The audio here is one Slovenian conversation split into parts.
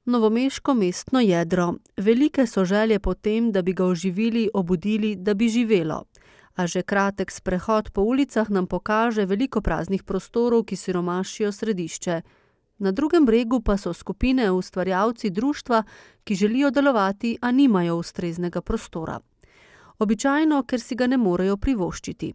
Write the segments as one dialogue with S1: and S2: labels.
S1: Novomeško mestno jedro. Velike so želje po tem, da bi ga oživili, obudili, da bi živelo. A že kratek sprehod po ulicah nam pokaže veliko praznih prostorov, ki siromašijo središče. Na drugem bregu pa so skupine ustvarjalci društva, ki želijo delovati, a nimajo ustreznega prostora. Običajno, ker si ga ne morejo privoščiti.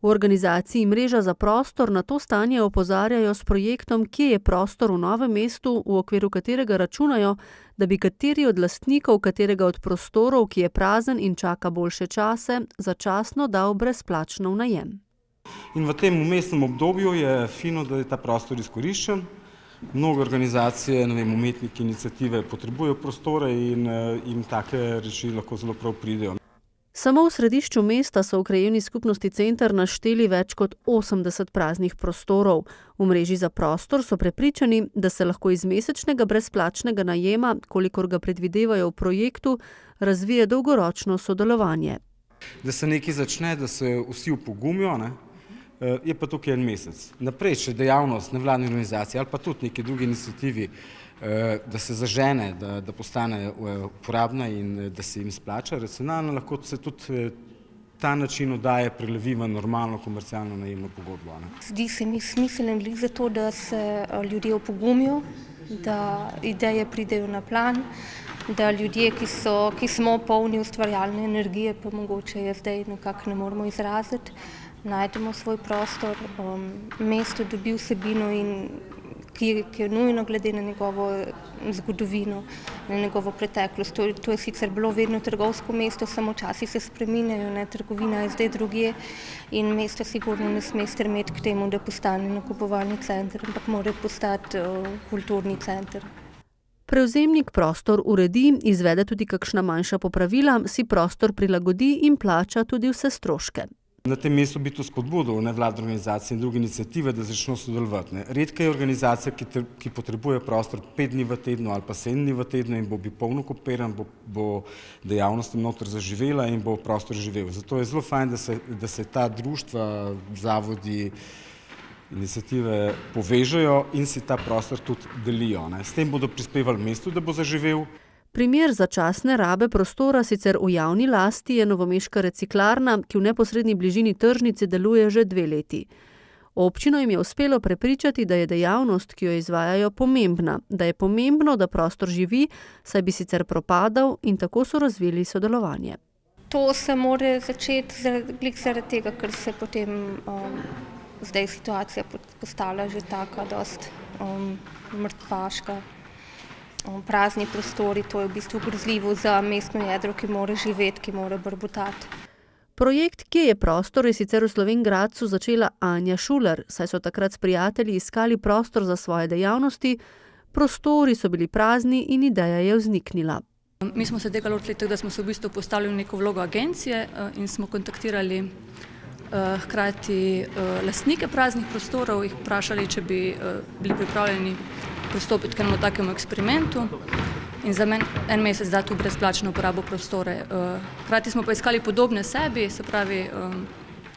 S1: V organizaciji Mreža za prostor na to stanje opozarjajo s projektom Kje je prostor v Novem mestu, v okviru katerega računajo, da bi kateri od lastnikov katerega od prostorov, ki je prazen in čaka boljše čase, začasno dal brezplačno v najem.
S2: In v tem vmesnem obdobju je fino, da je ta prostor izkoriščen. Mnoge organizacije, umetniki, iniciative potrebujejo prostore in take reči lahko zelo prav pridejo.
S1: Samo v središču mesta so v krajevni skupnosti Center našteli več kot 80 praznih prostorov. V Mreži za prostor so prepričani, da se lahko iz mesečnega brezplačnega najema, kolikor ga predvidevajo v projektu, razvije dolgoročno sodelovanje.
S2: Da se nekaj začne, da se vsi opogumijo, je pa tukaj en mesec. Naprej, če dejavnost nevladne organizacije ali pa tudi neki drugi iniciativi, da se zažene, da postane uporabna in da se jim splača racionalno, lahko se tudi ta način oddaje prelevi v normalno komercialno najemno pogodbo.
S3: Zdi se mi smiseln glih zato, da se ljudje opogumijo, da ideje pridejo na plan, da ljudje, ki smo polni ustvarjalne energije, pa mogoče je zdaj nekako ne moremo izraziti, najdemo svoj prostor, mesto dobi vsebino, ki je nujno glede na njegovo zgodovino, na njegovo preteklost. To je sicer bilo vedno trgovsko mesto, samo časi se spreminjajo, trgovina je zdaj drugje in mesto sigurno ne sme stremeti k temu, da postane nakupovalni center, ampak mora postati kulturni center.
S1: Prevzemnik prostor uredi, izvede tudi kakšna manjša popravila, si prostor prilagodi in plača tudi vse stroške.
S2: Na tem mestu bi to spodbudil nevladne organizacije in druge iniciative, da začno sodelovati. Redka je organizacija, ki potrebuje prostor 5 dni v tednu ali pa 7 dni v tednu in bo polno okupiran, bo dejavnost noter zaživela in bo prostor živel. Zato je zelo fajn, da se ta društva, zavodi, iniciative povežejo in si ta prostor tudi delijo. S tem bodo prispevali mestu, da bo zaživel.
S1: Primer začasne rabe prostora sicer v javni lasti je novomeška reciklarna, ki v neposredni bližini tržnice deluje že 2 leti. Občino jim je uspelo prepričati, da je dejavnost, ki jo izvajajo, pomembna, da je pomembno, da prostor živi, saj bi sicer propadal, in tako so razvili sodelovanje.
S3: To se mora začeti zaradi tega, ker se potem zdaj situacija postala že taka dost mrtvaška. Prazni prostori, to je v bistvu grozljivo za mestno jedro, ki mora živeti, ki mora brbotati.
S1: Projekt Kje je prostor je sicer v Slovenj Gradcu začela Anja Šuler, saj so takrat s prijatelji iskali prostor za svoje dejavnosti, prostori so bili prazni in ideja je vzniknila.
S4: Mi smo se tega lotili tako, da smo se v bistvu postavili v neko vlogo agencije in smo kontaktirali hkrati lastnike praznih prostorov, jih vprašali, če bi bili pripravljeni pristopiti k enemu takemu eksperimentu in za en mesec dati v brezplačno uporabo prostore. Hkrati smo pa iskali podobne sebi, se pravi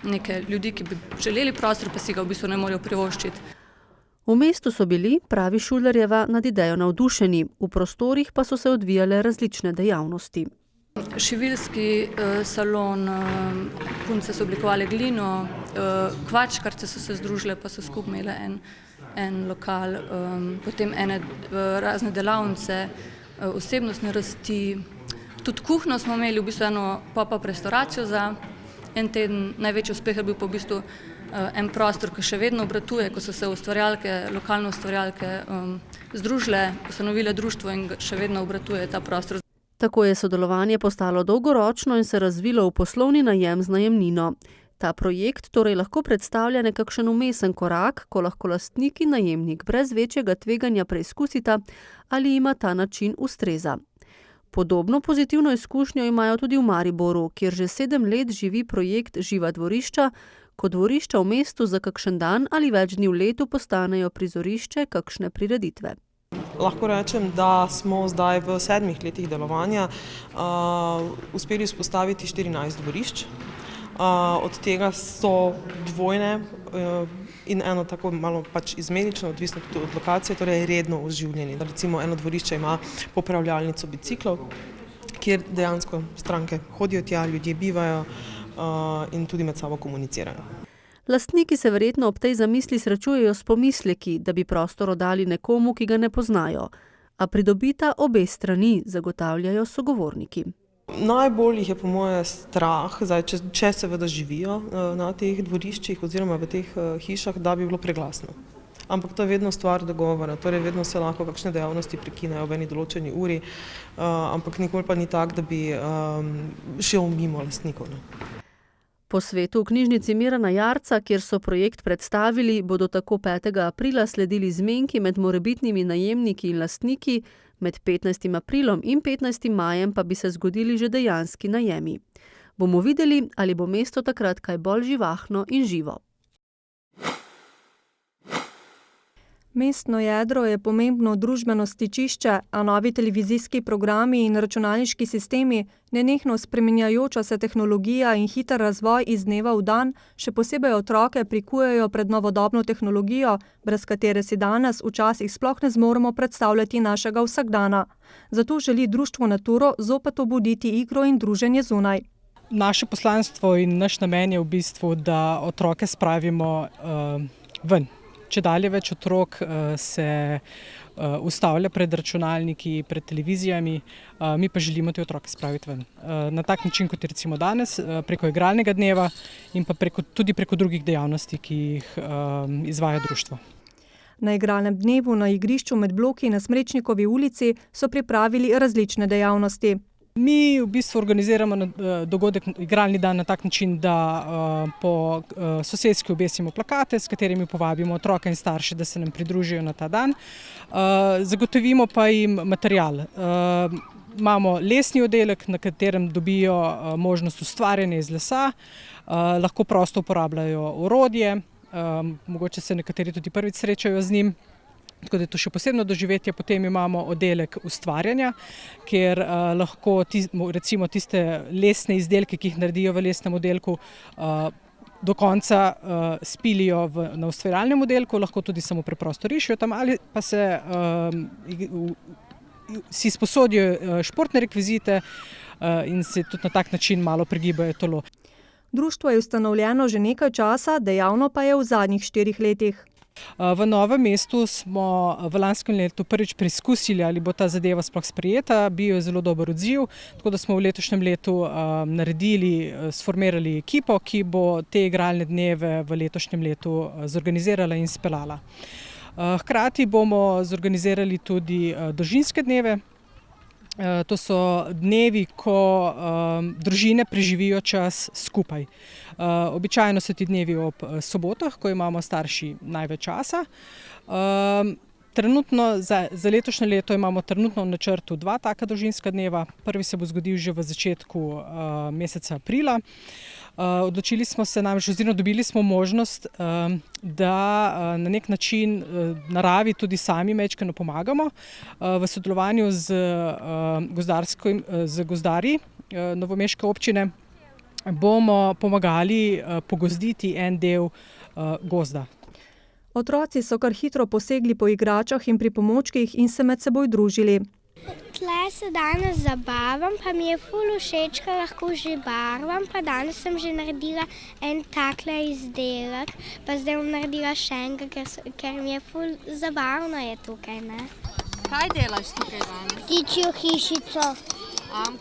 S4: neke ljudi, ki bi želeli prostor, pa si ga v bistvu ne morejo privoščiti.
S1: V mestu so bili, pravi Šulerjeva, nad idejo navdušeni, v prostorih pa so se odvijale različne dejavnosti.
S4: Šiviljski salon, punce so oblikovali glino, kvačkarce so se združile, pa so skupaj imele en lokal, potem razne delavnice, osebnostne rasti. Tudi kuhno smo imeli v bistvu eno pop-up restauracijo za en teden. Največji uspeh je bil pa v bistvu en prostor, ki še vedno obratuje, ko so se lokalne ustvarjalke združile, ustanovile društvo in še vedno obratuje ta prostor.
S1: Tako je sodelovanje postalo dolgoročno in se razvilo v poslovni najem z najemnino. Ta projekt torej lahko predstavlja nekakšen vmesen korak, ko lahko lastnik in najemnik brez večjega tveganja preizkusita, ali ima ta način ustreza. Podobno pozitivno izkušnjo imajo tudi v Mariboru, kjer že 7 let živi projekt Živa dvorišča, ko dvorišča v mestu za kakšen dan ali več dni v letu postanejo prizorišče kakšne prireditve.
S5: Lahko rečem, da smo zdaj v 7 letih delovanja uspeli vzpostaviti 14 dvorišč. Od tega so dvojne in eno tako malo pač izmenično, odvisno tudi od lokacije, torej redno oživljeni. Recimo eno dvorišče ima popravljalnico biciklov, kjer dejansko stranke hodijo tja, ljudje bivajo in tudi med sabo komunicirajo.
S1: Lastniki se verjetno ob tej zamisli srečujejo s pomisleki, da bi prostor oddali nekomu, ki ga ne poznajo, a pridobita obe strani, zagotavljajo sogovorniki.
S5: Najbolj jih je po moje strah, zdaj, če seveda živijo na teh dvoriščih oziroma v teh hišah, da bi bilo preglasno. Ampak to je vedno stvar dogovora, torej vedno se lahko kakšne dejavnosti prekinejo v eni določeni uri, ampak nikoli pa ni tak, da bi šel mimo lastnikov.
S1: Po svetu v knjižnici Mirana Jarca, kjer so projekt predstavili, bodo tako 5. aprila sledili zmenki med morebitnimi najemniki in lastniki, med 15. aprilom in 15. majem pa bi se zgodili že dejanski najemi. Bomo videli, ali bo mesto takrat kaj bolj živahno in živo.
S6: Mestno jedro je pomembno družbeno stičišče, a novi televizijski programi in računalniški sistemi, nenehno spreminjajoča se tehnologija in hiter razvoj iz dneva v dan, še posebej otroke prikujejo pred novodobno tehnologijo, brez katere si danes včasih sploh ne zmoremo predstavljati našega vsakdana. Zato želi društvo Naturo zopet obuditi igro in druženje zunaj.
S7: Naše poslanstvo in naš namen je v bistvu, da otroke spravimo ven. Če dalje več otrok se ustavlja pred računalniki, pred televizijami, mi pa želimo te otroke spraviti ven. Na tak način, kot je recimo danes, preko igralnega dneva in pa tudi preko drugih dejavnosti, ki jih izvaja društvo.
S6: Na igralnem dnevu na igrišču med bloki na Smrečnikovi ulici so pripravili različne dejavnosti.
S7: Mi v bistvu organiziramo dogodek igralni dan na tak način, da po sosedski obesimo plakate, s katerimi povabimo otroke in starše, da se nam pridružijo na ta dan. Zagotovimo pa jim material. Imamo lesni oddelek, na katerem dobijo možnost ustvarjanja iz lesa, lahko prosto uporabljajo orodje, mogoče se nekateri tudi prvič srečajo z njim. Tako da je to še posebno doživetje. Potem imamo oddelek ustvarjanja, kjer lahko recimo tiste lesne izdelke, ki jih naredijo v lesnem oddelku, do konca spilijo na ustvarjalnem oddelku, lahko tudi samo preprosto rišijo tam ali pa si sposodijo športne rekvizite in se tudi na tak način malo pregibajo telo.
S6: Društvo je ustanovljeno že nekaj časa, dejavno pa je v zadnjih 4 letih.
S7: V Novem mestu smo v lanskem letu prvič preizkusili, ali bo ta zadeva sploh sprejeta. Bil je zelo dober odziv, tako da smo v letošnjem letu sformirali ekipo, ki bo te igralne dneve v letošnjem letu zorganizirala in speljala. Hkrati bomo zorganizirali tudi družinske dneve. To so dnevi, ko družine preživijo čas skupaj. Običajno so ti dnevi ob sobotah, ko imamo starši največ časa. Trenutno, za letošnje leto imamo trenutno v načrtu 2 taka družinska dneva. Prvi se bo zgodil že v začetku meseca aprila. Odločili smo se namreč, oziroma dobili smo možnost, da na nek način naravi tudi sami majčkeno pomagamo. V sodelovanju z gozdarji novomeške občine bomo pomagali pogozditi en del gozda.
S6: Otroci so kar hitro posegli po igračah in pripomočkih in se med seboj družili.
S8: Tle se danes zabavam, pa mi je ful všeč, ker lahko že barvam, pa danes sem že naredila en takle izdelek, pa zdaj bom naredila še enega, ker mi je ful zabavno je tukaj, ne.
S9: Kaj delaš tukaj danes?
S8: Ptičjo hišico.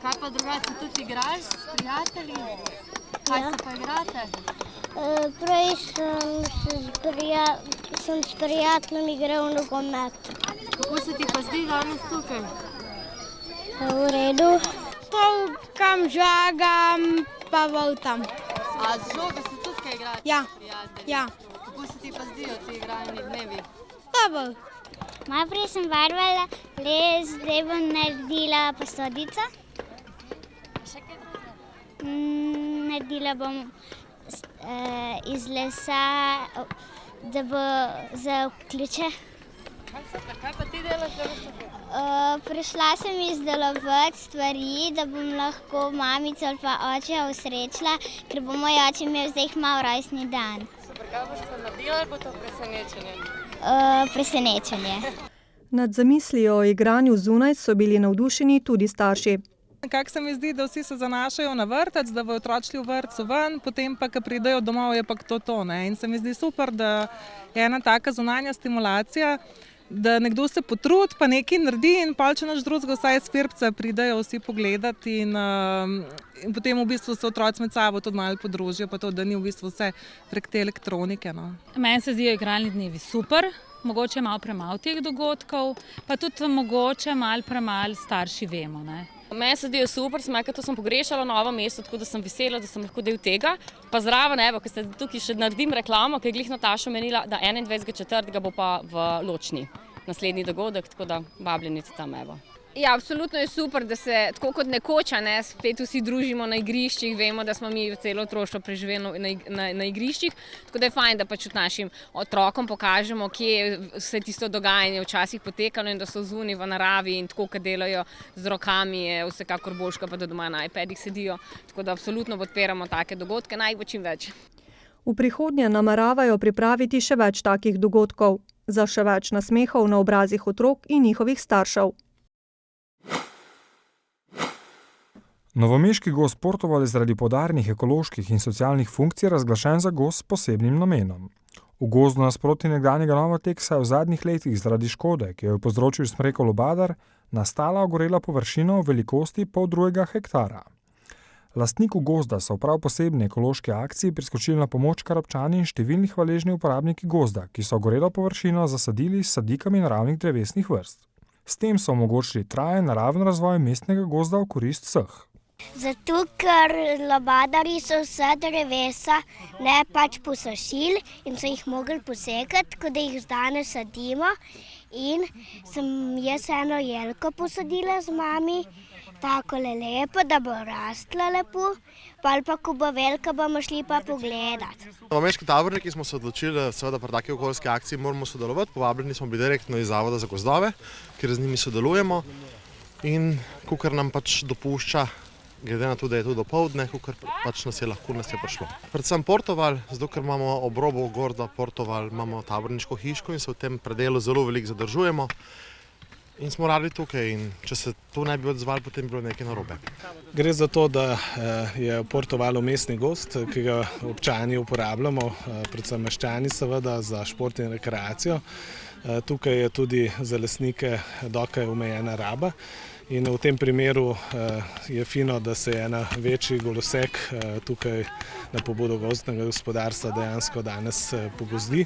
S9: Kaj pa drugače tudi igraš s prijatelji? Kaj se pa igrate?
S8: Prej sem s prijateljem igral nogomet.
S9: Kako se ti pa zdi danes tukaj?
S8: V redu.
S10: Tolkam, žagam, pa voltam.
S9: A z žogo se tukaj igrate s prijatelji?
S10: Ja.
S9: Kako se ti pa zdijo ti igralni dnevi?
S10: Dobro.
S8: Najprej sem barvala les, zdaj bom naredila posodico.
S9: Še kaj drugo?
S8: Naredila bom iz lesa, da bo za ključe.
S9: Kaj pa ti delaš danes tukaj?
S8: Prišla sem izdelovati stvari, da bom lahko mamico ali pa očeja osrečila, ker bo moj oče imel zdaj malo rojstni dan.
S9: Super, kaj boš pa naredila ali bo to presenečenje?
S8: Presenečenje.
S6: Nad zamislijo o igranju zunaj so bili navdušeni tudi starši.
S11: Nekako se mi zdi, da vsi se zanašajo na vrtec, da bojo otročili v vrtcu ven, potem pa, ko pridejo domov, je pa to, ne. In se mi zdi super, da je ena taka zunanja stimulacija, da nekdo se potrudi, pa nekaj naredi in pol, če naš drugega vsaj s firpca pridejo vsi pogledati in potem v bistvu se otroci med sabo tudi malo podružijo, pa to, da ni v bistvu vse prek te elektronike, no.
S12: Meni se zdijo igralni dnevi super, mogoče malo premalo teh dogodkov, pa tudi mogoče malo premalo starši vemo, ne.
S13: Meni se zdijo super, to sem pogrešala Novo mesto, tako da sem vesela, da sem lahko del tega. Pa zraven, evo, ker ste tukaj še naredim reklamo, ker je glih Nataša omenila, da 21.4. bo pa v Ločni naslednji dogodek, tako da vabljeni tam, evo.
S14: Ja, absolutno je super, da se tako kot nekoč, spet vsi družimo na igriščih, vemo, da smo mi celo otroštvo preživeli na igriščih, tako da je fajn, da pač našim otrokom pokažemo, kje se tisto dogajanje včasih potekalo in da so zunaj v naravi in tako, kad delajo z rokami, je vsekakor boljše, pa da doma na iPadih sedijo, tako da absolutno podpiramo take dogodke, naj bo čim več.
S6: V prihodnje nameravajo pripraviti še več takih dogodkov, za še več nasmehov na obrazih otrok in njihovih staršev.
S15: Novomeški gozd Portoval je zaradi poudarjenih ekoloških in socialnih funkcij razglašen za gozd s posebnim namenom. V gozdu nasproti nekdanjega Novoteksa je v zadnjih letih zaradi škode, ki jo je povzročil smrekov lubadar, nastala ogorela površina v velikosti 0,5 hektara. Lastniku gozda so v prav posebni ekološki akciji priskočili na pomoč kar občani in številni hvaležni uporabniki gozda, ki so ogorelo površino zasadili s sadikami naravnih drevesnih vrst. S tem so omogočili trajen naraven razvoj mestnega gozda v korist vseh.
S8: Zato, ker lubadarji so vse drevesa ne pač posušili in so jih mogli posekati, tako da jih danes sadimo. In sem jaz eno jelko posadila z mami, tako lepo, da bo rastla lepo, pa ko bo velika, bomo šli pa pogledati.
S16: Novomeški taborniki smo se odločili, seveda pri taki okoljski akciji moramo sodelovati, povabljeni smo bili direktno iz Zavoda za gozdove, kjer z njimi sodelujemo in kakor nam pač dopušča, glede na to, da je to dopoldne, kakor pač nas je prišlo. Predvsem Portoval, zato ker imamo ob robu gozda Portoval, imamo taborniško hiško in se v tem predelu zelo veliko zadržujemo. In smo radi tukaj in če se tu ne bi odzvali, potem bi bilo nekaj narobe.
S17: Gre za to, da je Portoval mestni gozd, ki ga občani uporabljamo, predvsem meščani seveda, za šport in rekreacijo. Tukaj je tudi za lastnike dokaj omejena raba in v tem primeru je fino, da se je na večji golosek tukaj na pobudo gozdnega gospodarstva dejansko danes pogozdi.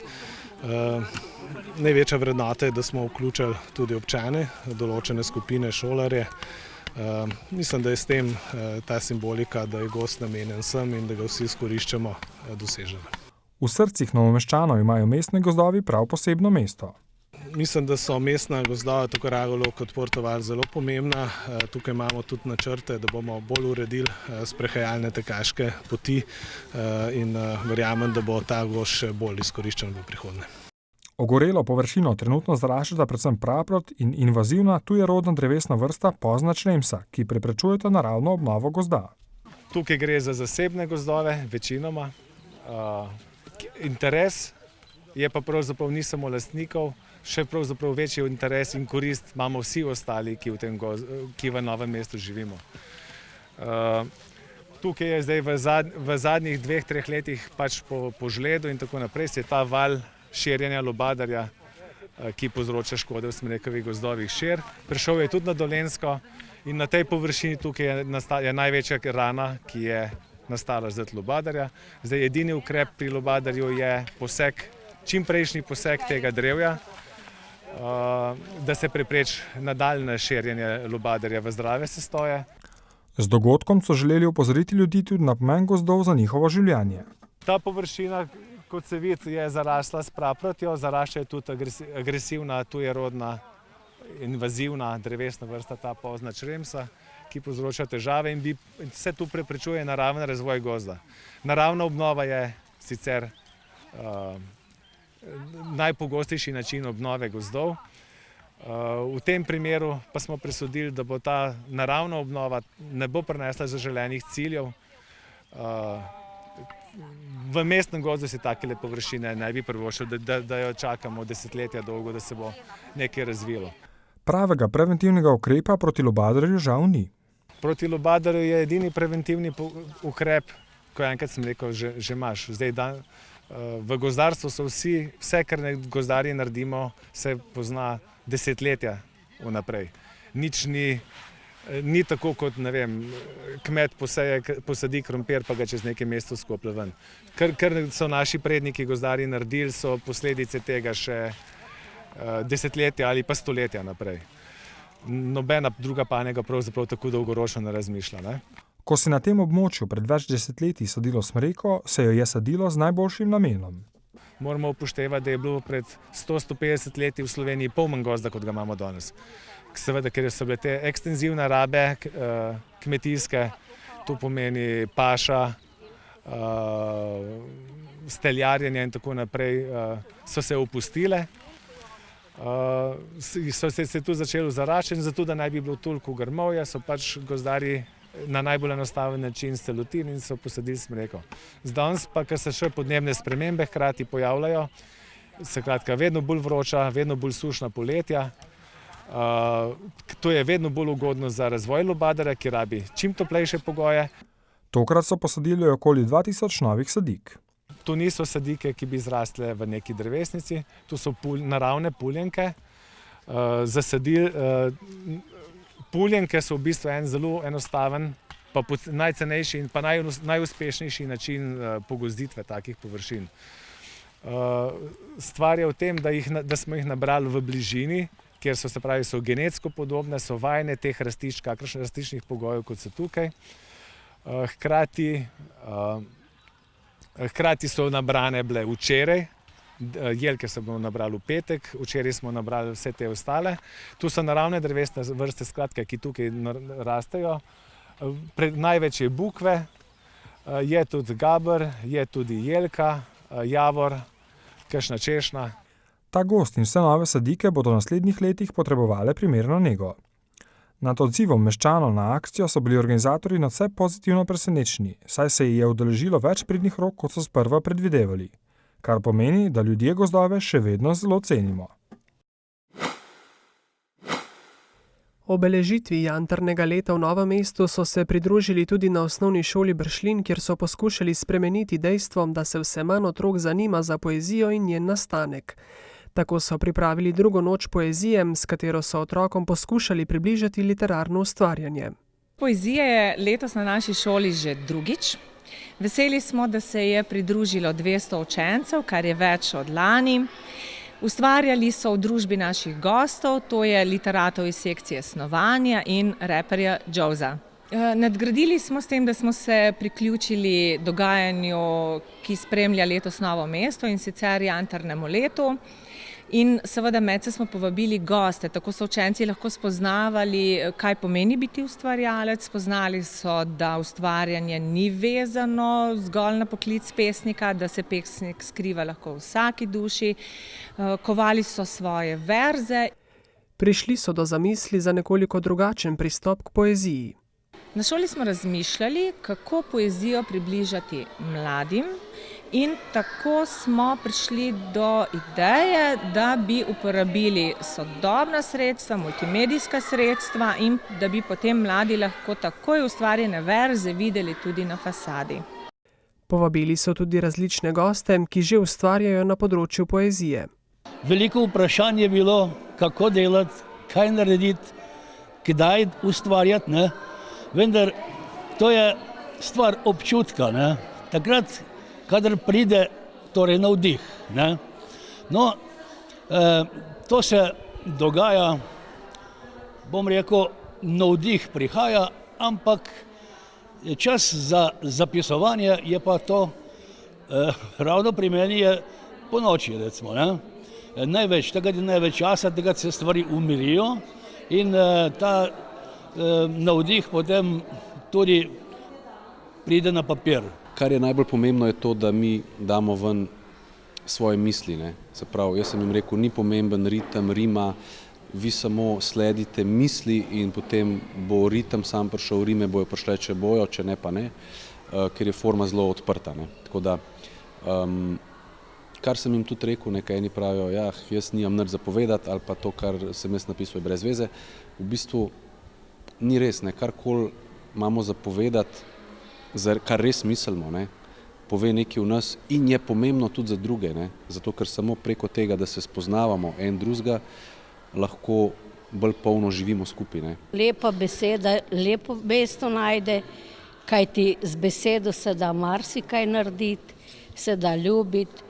S17: Največja vrednota je, da smo vključili tudi občane, določene skupine, šolarje. Mislim, da je s tem ta simbolika, da je gozd namenjen vsem in da ga vsi izkoriščamo, dosežena.
S15: V srcih Novomeščanov imajo mestni gozdovi prav posebno mesto.
S17: Mislim, da so mestna gozdova, tako Ragolov kot Portoval, zelo pomembna. Tukaj imamo tudi načrte, da bomo bolj uredili sprehajalne tekaške poti in verjamem, da bo ta gozd še bolj izkoriščen v prihodnje.
S15: Ogorelo površino trenutno zaraščata predvsem praprot in invazivna tujerodna drevesna vrsta pozna člemsa, ki preprečujeta naravno obnovo gozda.
S17: Tukaj gre za zasebne gozdove, večinoma. Interes je pa pravzaprav ni samo lastnikov, še pravzaprav večji interes in korist imamo vsi ostali, ki v Novem mestu živimo. Tukaj je zdaj v zadnjih 2-3 letih pač po žledu in tako naprej se je ta val širjenja lubadarja, ki povzroča škode v smrekovih gozdovih šir. Prišel je tudi na Dolenjsko in na tej površini tukaj je največja rana, ki je nastala zaradi lubadarja. Zdaj edini ukrep pri lubadarju je čimprejšnji poseg tega drevja, da se prepreči nadaljnje širjenje lubadarja v zdrave sestoje.
S15: Z dogodkom so želeli opozoriti ljudi tudi na pomen gozdov za njihovo življenje.
S17: Ta površina, kot se vidi, je zarasla s praprotjo, zarašča je tudi agresivna, tujerodna, invazivna drevesna vrsta, ta pozna čremsa, ki povzroča težave in vse tu preprečuje naraven razvoj gozda. Naravna obnova je sicer najpogostejši način obnove gozdov. V tem primeru pa smo presodili, da bo ta naravna obnova ne bo prinesla zaželenih ciljev. V mestnem gozdu si takele površine ne bi privoščil, da jo čakamo desetletja dolgo, da se bo nekaj razvilo.
S15: Pravega preventivnega ukrepa proti lubadarju žal ni.
S17: Proti lubadarju je edini preventivni ukrep, ko enkrat sem rekel, že imaš. V gozdarstvu so vse, kar gozdarji naredimo, se pozna desetletja vnaprej. Nič ni tako kot, ne vem, kmet posadi krompir, pa ga čez nekaj mesecev skoplje ven. Kar so naši predniki gozdarji naredili, so posledice tega še desetletja ali pa stoletja naprej. Nobena druga panoga pravzaprav tako dolgoročno ne razmišlja, ne?
S15: Ko se na tem območju pred več desetletji sadilo smreko, se jo je sadilo z najboljšim namenom.
S17: Moramo upoštevati, da je bilo pred 100-150 leti v Sloveniji pol manj gozda, kot ga imamo danes. Seveda, ker so bile te ekstenzivne rabe kmetijske, to pomeni paša, steljarjenje in tako naprej, so se opustile. So se tu začeli zaraščati, zato da naj bi bilo toliko grmovja, so pač gozdarji na najbolj enostaven način se lotili in so posadili smreko. Danes pa, ker se še podnebne spremembe hkrati pojavljajo, skratka vedno bolj vroča, vedno bolj sušna poletja, to je vedno bolj ugodno za razvoj lubadarja, ki rabi čim toplejše pogoje.
S15: Tokrat so posadili okoli 2000 novih sadik.
S17: To niso sadike, ki bi zrastle v neki drevesnici, to so naravne puljenke. Puljenke so v bistvu en zelo enostaven, pa najcenejši in pa najuspešnejši način pogozditve takih površin. Stvar je v tem, da smo jih nabrali v bližini, kjer so genetsko podobne, so vajene teh rastišč, kakršnih rastiščnih pogojev, kot so tukaj. Hkrati so nabrane bile včeraj, jelke so bomo nabrali v petek, včeraj smo nabrali vse te ostale. Tu so naravne drevesne vrste, skratka, ki tukaj rastejo. Največ je bukve, je tudi gaber, je tudi jelka, javor, kakšna češna.
S15: Ta gozd in vse nove sadike bodo v naslednjih letih potrebovale primerno nego. Nad odzivom meščanov na akcijo so bili organizatorji nadvse pozitivno presenečeni, saj se je udeležilo več pridnih rok, kot so sprva predvidevali, kar pomeni, da ljudje gozdove še vedno zelo cenimo.
S18: Obeležitvi jantarnega leta v Novem mestu so se pridružili tudi na osnovni šoli Bršljin, kjer so poskušali spremeniti dejstvom, da se vse manj otrok zanima za poezijo in njen nastanek. Tako so pripravili drugo noč poezije, s katero so otrokom poskušali približati literarno ustvarjanje.
S19: Poezija je letos na naši šoli že drugič. Veseli smo, da se je pridružilo 200 učencev, kar je več od lani. Ustvarjali so v družbi naših gostov, to je literatov iz sekcije snovanja in reperja Joza. Nadgradili smo s tem, da smo se priključili dogajanju, ki spremlja letos Novo mesto, in sicer jantarnemu letu. In seveda medse smo povabili goste, tako so učenci lahko spoznavali, kaj pomeni biti ustvarjalec. Spoznali so, da ustvarjanje ni vezano zgolj na poklic pesnika, da se pesnik skriva lahko v vsaki duši. Kovali so svoje verze.
S18: Prišli so do zamisli za nekoliko drugačen pristop k poeziji.
S19: Na šoli smo razmišljali, kako poezijo približati mladim. In tako smo prišli do ideje, da bi uporabili sodobna sredstva, multimedijska sredstva in da bi potem mladi lahko takoj ustvarjene verze videli tudi na fasadi.
S18: Povabili so tudi različne goste, ki že ustvarjajo na področju poezije.
S20: Veliko vprašanj je bilo, kako delati, kaj narediti, kdaj ustvarjati, ne? Vendar to je stvar občutka, ne? Takrat, kadar pride torej navdih, ne? No, to se dogaja, bom rekel, navdih prihaja, ampak čas za zapisovanje je pa to, ravno pri meni je ponoči, recimo, ne? Takrat je največ časa, takrat se stvari umirijo in ta navdih potem tudi pride na papir.
S21: Kar je najbolj pomembno je to, da mi damo ven svoje misli. Ne. Se pravi, jaz sem jim rekel, ni pomemben ritem, rima, vi samo sledite misli in potem bo ritem sam prišel, rime bojo prišle, če bojo, če ne pa ne, ker je forma zelo odprta. Ne. Tako da, kar sem jim tudi rekel, nekaj eni pravijo, ja, jaz nimam nič zapovedati ali pa to, kar sem jaz napisal, je brez veze. V bistvu ni res, ne, karkoli imamo zapovedati, kar res mislimo, ne, pove nekaj v nas in je pomembno tudi za druge, ne, zato ker samo preko tega, da se spoznavamo en drugega, lahko bolj polno živimo skupaj. Ne.
S22: Lepa beseda, lepo mesto najde, kajti z besedo se da marsikaj narediti, se da ljubiti,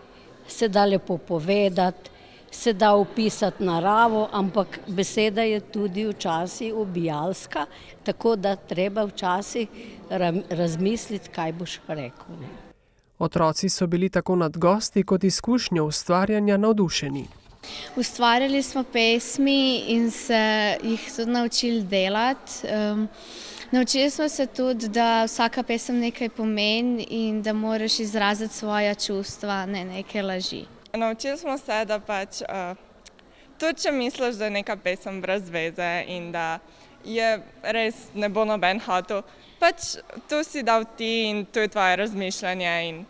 S22: se da lepo povedati, se da opisati naravo, ampak beseda je tudi včasih ubijalska, tako da treba včasih razmisliti, kaj boš rekel. Ne.
S18: Otroci so bili tako nad gosti kot izkušnjo ustvarjanja navdušeni.
S10: Ustvarjali smo pesmi in se jih tudi naučili delati. Naučili smo se tudi, da vsaka pesem nekaj pomeni in da moraš izraziti svoja čustva, ne neke laži.
S23: Naučili smo se, da tudi če misliš, da je neka pesem brez veze in da je res ne bo noben hotel, tu si dal ti in to je tvoje razmišljanje in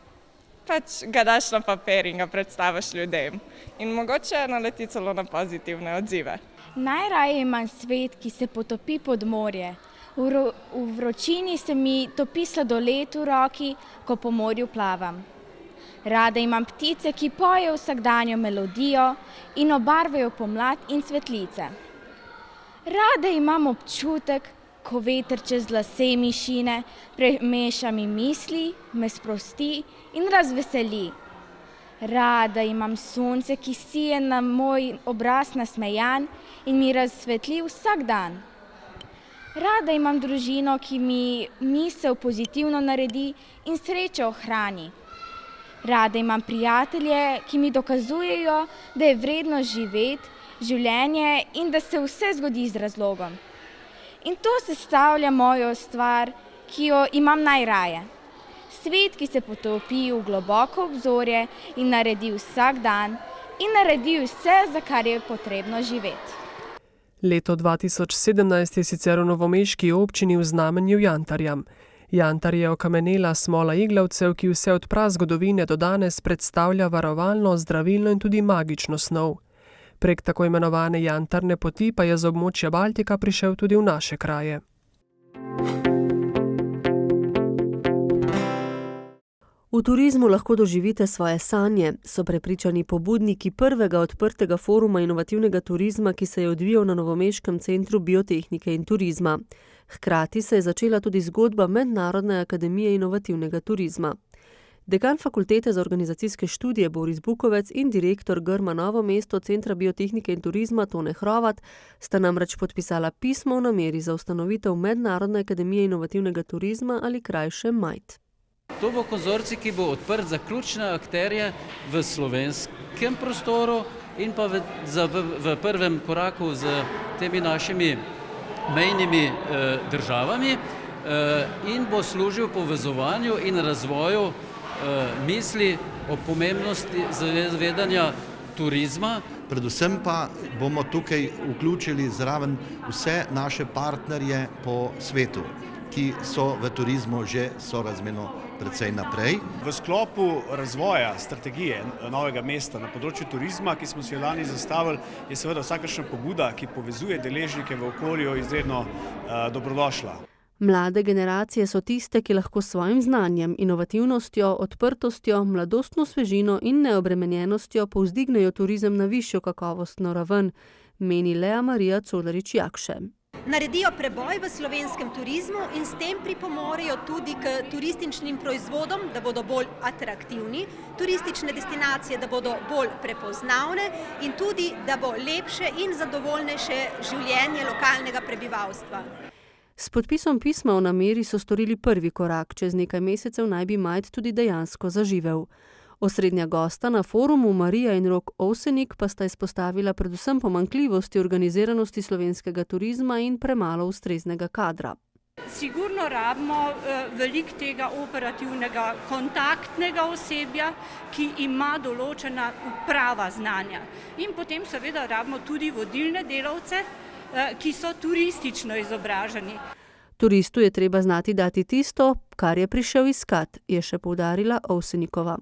S23: ga daš na papir in ga predstaviš ljudem. In mogoče naleti celo na pozitivne odzive.
S24: Najraje imam svet, ki se potopi pod morje. V vročini se mi topi sladoled v roki, ko po morju plavam. Rada imam ptice, ki pojejo vsakdanjo melodijo in obarvajo pomlad in cvetlice. Rada imam občutek, ko veter čez lase mi šine, premeša mi misli, me sprosti in razveseli. Rada imam sonce, ki sije na moj obraz nasmejan in mi razsvetli vsak dan. Rada imam družino, ki mi misel pozitivno naredi in srečo ohrani. Rada imam prijatelje, ki mi dokazujejo, da je vredno živeti življenje in da se vse zgodi z razlogom. In to sestavlja mojo stvar, ki jo imam najraje. Svet, ki se potopi v globoko obzorje in naredi vsak dan in naredi vse, za kar je potrebno živeti.
S18: Leto 2017 je sicer v novomeški občini v znamenju jantarja. Jantar je okamenela smola iglavcev, ki vse od prazgodovine do danes predstavlja varovalno, zdravilno in tudi magično snov. Prek tako imenovane jantarne poti pa je z območja Baltika prišel tudi v naše kraje.
S1: V turizmu lahko doživite svoje sanje, so prepričani pobudniki prvega odprtega foruma inovativnega turizma, ki se je odvijal na Novomeškem centru biotehnike in turizma. Hkrati se je začela tudi zgodba Mednarodne akademije inovativnega turizma. Dekan Fakultete za organizacijske študije Boris Bukovec in direktor Grma Novo mesto Centra biotehnike in turizma Tone Hrovat sta namreč podpisala pismo o nameri za ustanovitev Mednarodne akademije inovativnega turizma ali krajše MAIT.
S25: To bo konzorcij, ki bo odprt za ključne akterje v slovenskem prostoru in pa v prvem koraku z temi našimi mejnimi državami in bo služil povezovanju in razvoju misli o pomembnosti zavedanja turizma.
S26: Predvsem pa bomo tukaj vključili zraven vse naše partnerje po svetu, ki so v turizmu že sorazmerno precej naprej.
S27: V sklopu razvoja strategije novega mesta na področju turizma, ki smo si jo lani zastavili, je seveda vsakršna pobuda, ki povezuje deležnike v okolju, izredno dobrodošla.
S1: Mlade generacije so tiste, ki lahko s svojim znanjem, inovativnostjo, odprtostjo, mladostno svežino in neobremenjenostjo povzdignejo turizem na višjo kakovostno raven, meni Lea Marija Colarič-Jakše.
S28: Naredijo preboj v slovenskem turizmu in s tem pripomorejo tudi k turističnim proizvodom, da bodo bolj atraktivni, turistične destinacije, da bodo bolj prepoznavne in tudi, da bo lepše in zadovoljnejše življenje lokalnega prebivalstva.
S1: S podpisom pisma o nameri so storili prvi korak, čez nekaj mesecev naj bi MAIT tudi dejansko zaživel. Osrednja gosta na forumu Marija in Rok Ovsenik pa sta izpostavila predvsem pomanjkljivosti organiziranosti slovenskega turizma in premalo ustreznega kadra.
S2: Sigurno rabimo veliko tega operativnega kontaktnega osebja, ki ima določena prava znanja. In potem seveda rabimo tudi vodilne delavce, ki so turistično izobraženi.
S1: Turistu je treba znati dati tisto, kar je prišel iskat, je še poudarila Ovsenikova.